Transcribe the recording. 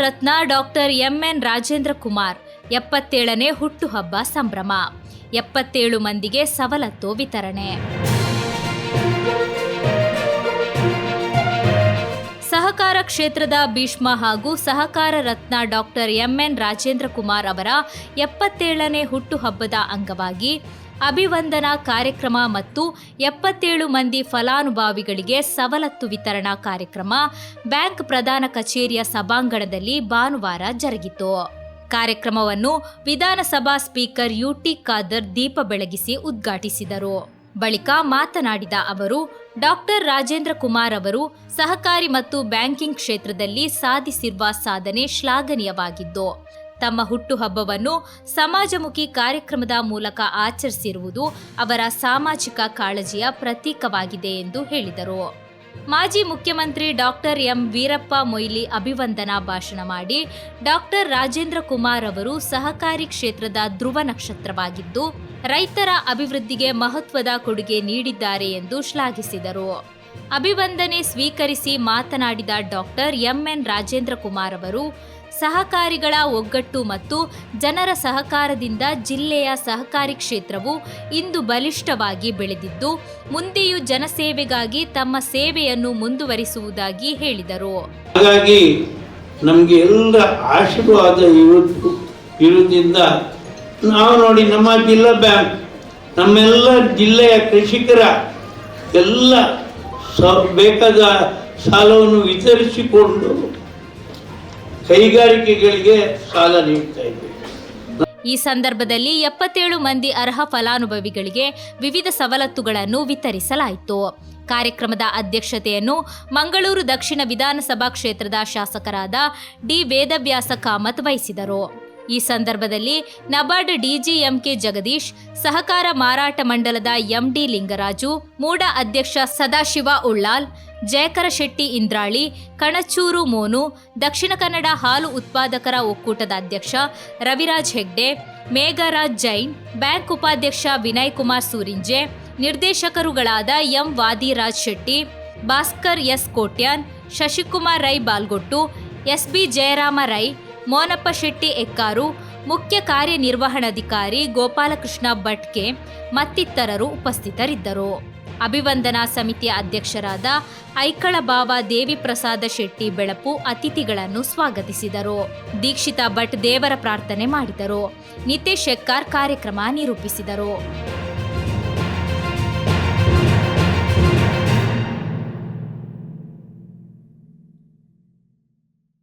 ರತ್ನ doctor M.N.. Rajendra Kumar 77ನೇ ಹುಟ್ಟುಹಬ್ಬ ಸಂಭ್ರಮ. 77 ಮಂದಿಗೆ ಸವಲತ್ತು ವಿತರಣೆ. ಸಹಕಾರ ಕ್ಷೇತ್ರದ ಭೀಷ್ಮ ಹಾಗೂ ಸಹಕಾರ ರತ್ನ ಡಾಕ್ಟರ್ ಎಂ.ಎನ್. ರಾಜೇಂದ್ರ ಕುಮಾರ್ ಅವರ 77ನೇ ಹುಟ್ಟುಹಬ್ಬದ ಅಂಗವಾಗಿ ಅಭಿವಂದನಾ ಕಾರ್ಯಕ್ರಮ ಮತ್ತು 77 ಮಂದಿ ಫಲಾನುಭವಿಗಳಿಗೆ ಸವಲತ್ತು ವಿತರಣಾ ಕಾರ್ಯಕ್ರಮ ಬ್ಯಾಂಕ್ ಪ್ರಧಾನ ಕಚೇರಿಯ ಸಭಾಂಗಣದಲ್ಲಿ ಭಾನುವಾರ ಜರುಗಿತು. ಕಾರ್ಯಕ್ರಮವನ್ನು ವಿಧಾನಸಭಾ ಸ್ಪೀಕರ್ ಯುಟಿ ಖಾದರ್ ದೀಪ ಬೆಳಗಿಸಿ ಉದ್ಘಾಟಿಸಿದರು. ಬಳಿಕ ಮಾತನಾಡಿದ ಅವರು, ಡಾಕ್ಟರ್ ರಾಜೇಂದ್ರ ಕುಮಾರ್ ಅವರು ಸಹಕಾರಿ ಮತ್ತು ಬ್ಯಾಂಕಿಂಗ್ ಕ್ಷೇತ್ರದಲ್ಲಿ ಸಾಧಿಸಿರುವ ಸಾಧನೆ ಶ್ಲಾಘನೀಯವಾಗಿದ್ದು, ತಮ್ಮ ಹುಟ್ಟುಹಬ್ಬವನ್ನು ಸಮಾಜಮುಖಿ ಕಾರ್ಯಕ್ರಮದ ಮೂಲಕ ಆಚರಿಸಿರುವುದು ಅವರ ಸಾಮಾಜಿಕ ಕಾಳಜಿಯ ಪ್ರತೀಕವಾಗಿದೆ ಎಂದು ಹೇಳಿದರು. ಮಾಜಿ ಮುಖ್ಯಮಂತ್ರಿ ಡಾಕ್ಟರ್ ಎಂ. ವೀರಪ್ಪ ಮೊಯ್ಲಿ ಅಭಿವಂದನಾ ಭಾಷಣ ಮಾಡಿ, ಡಾಕ್ಟರ್ ರಾಜೇಂದ್ರ ಕುಮಾರ್ ಅವರು ಸಹಕಾರಿ ಕ್ಷೇತ್ರದ ಧ್ರುವ ನಕ್ಷತ್ರವಾಗಿದ್ದು, ರೈತರ ಅಭಿವೃದ್ಧಿಗೆ ಮಹತ್ವದ ಕೊಡುಗೆ ನೀಡಿದ್ದಾರೆ ಎಂದು ಶ್ಲಾಘಿಸಿದರು. ಅಭಿವಂದನೆ ಸ್ವೀಕರಿಸಿ ಮಾತನಾಡಿದ ಡಾಕ್ಟರ್ ಎಂ.ಎನ್. ರಾಜೇಂದ್ರ ಕುಮಾರ್ ಅವರು, ಸಹಕಾರಿಗಳ ಒಗ್ಗಟ್ಟು ಮತ್ತು ಜನರ ಸಹಕಾರದಿಂದ ಜಿಲ್ಲೆಯ ಸಹಕಾರಿ ಕ್ಷೇತ್ರವು ಇಂದು ಬಲಿಷ್ಠವಾಗಿ ಬೆಳೆದಿದ್ದು, ಮುಂದೆಯೂ ಜನಸೇವೆಗಾಗಿ ತಮ್ಮ ಸೇವೆಯನ್ನು ಮುಂದುವರಿಸುವುದಾಗಿ ಹೇಳಿದರು. ಹಾಗಾಗಿ ನಮಗೆ ಎಲ್ಲ ಆಶೀರ್ವಾದ ಇರುವುದರಿಂದ ನಾವು ನೋಡಿ, ನಮ್ಮ ಜಿಲ್ಲಾ ಬ್ಯಾಂಕ್ ನಮ್ಮೆಲ್ಲ ಜಿಲ್ಲೆಯ ಕೃಷಿಕರ ಎಲ್ಲ ಬೇಕಾದ ಸಾಲವನ್ನು ವಿತರಿಸಿಕೊಂಡು ಕೈಗಾರಿಕೆಗಳಿಗೆ ಸಾಲ ನೀಡ್ತಾ ಇದ್ದೇವೆ. ಈ ಸಂದರ್ಭದಲ್ಲಿ 77 ಮಂದಿ ಅರ್ಹ ಫಲಾನುಭವಿಗಳಿಗೆ ವಿವಿಧ ಸವಲತ್ತುಗಳನ್ನು ವಿತರಿಸಲಾಯಿತು. ಕಾರ್ಯಕ್ರಮದ ಅಧ್ಯಕ್ಷತೆಯನ್ನು ಮಂಗಳೂರು ದಕ್ಷಿಣ ವಿಧಾನಸಭಾ ಕ್ಷೇತ್ರದ ಶಾಸಕರಾದ ಡಿ. ವೇದವ್ಯಾಸ ಕಾಮತ್ ವಹಿಸಿದರು. ಈ ಸಂದರ್ಭದಲ್ಲಿ ನಬಾರ್ಡ್ ಡಿಜಿ ಎಂ.ಕೆ. ಜಗದೀಶ್, ಸಹಕಾರ ಮಾರಾಟ ಮಂಡಲದ ಎಂ.ಡಿ. ಲಿಂಗರಾಜು, ಮೂಡ ಅಧ್ಯಕ್ಷ ಸದಾಶಿವ ಉಳ್ಳಾಲ್, ಜಯಕರ ಶೆಟ್ಟಿ ಇಂದ್ರಾಳಿ, ಕಣಚೂರು ಮೋನು, ದಕ್ಷಿಣ ಕನ್ನಡ ಹಾಲು ಉತ್ಪಾದಕರ ಒಕ್ಕೂಟದ ಅಧ್ಯಕ್ಷ ರವಿರಾಜ್ ಹೆಗ್ಡೆ, ಮೇಘರಾಜ್ ಜೈನ್, ಬ್ಯಾಂಕ್ ಉಪಾಧ್ಯಕ್ಷ ವಿನಯ್ ಕುಮಾರ್ ಸೂರಿಂಜೆ, ನಿರ್ದೇಶಕರುಗಳಾದ M. Vadiraj Shetty, Bhaskar S Kotian, Shashikumar Rai Balgottu, S B. Jayarama Rai, Monappa Shetty Ekkaru, ಮುಖ್ಯ ಕಾರ್ಯನಿರ್ವಹಣಾಧಿಕಾರಿ ಗೋಪಾಲಕೃಷ್ಣ ಭಟ್ಕೆ ಮತ್ತಿತರರು ಉಪಸ್ಥಿತರಿದ್ದರು. ಅಭಿವಂದನಾ ಸಮಿತಿಯ ಅಧ್ಯಕ್ಷರಾದ ಐಕಳಬಾವ ದೇವಿಪ್ರಸಾದ ಶೆಟ್ಟಿ ಬೆಳಪು ಅತಿಥಿಗಳನ್ನು ಸ್ವಾಗತಿಸಿದರು. ದೀಕ್ಷಿತಾ ಭಟ್ ದೇವರ ಪ್ರಾರ್ಥನೆ ಮಾಡಿದರು. ನಿತೇಶ್ ಎಕ್ಕಾರ್ ಕಾರ್ಯಕ್ರಮ ನಿರೂಪಿಸಿದರು.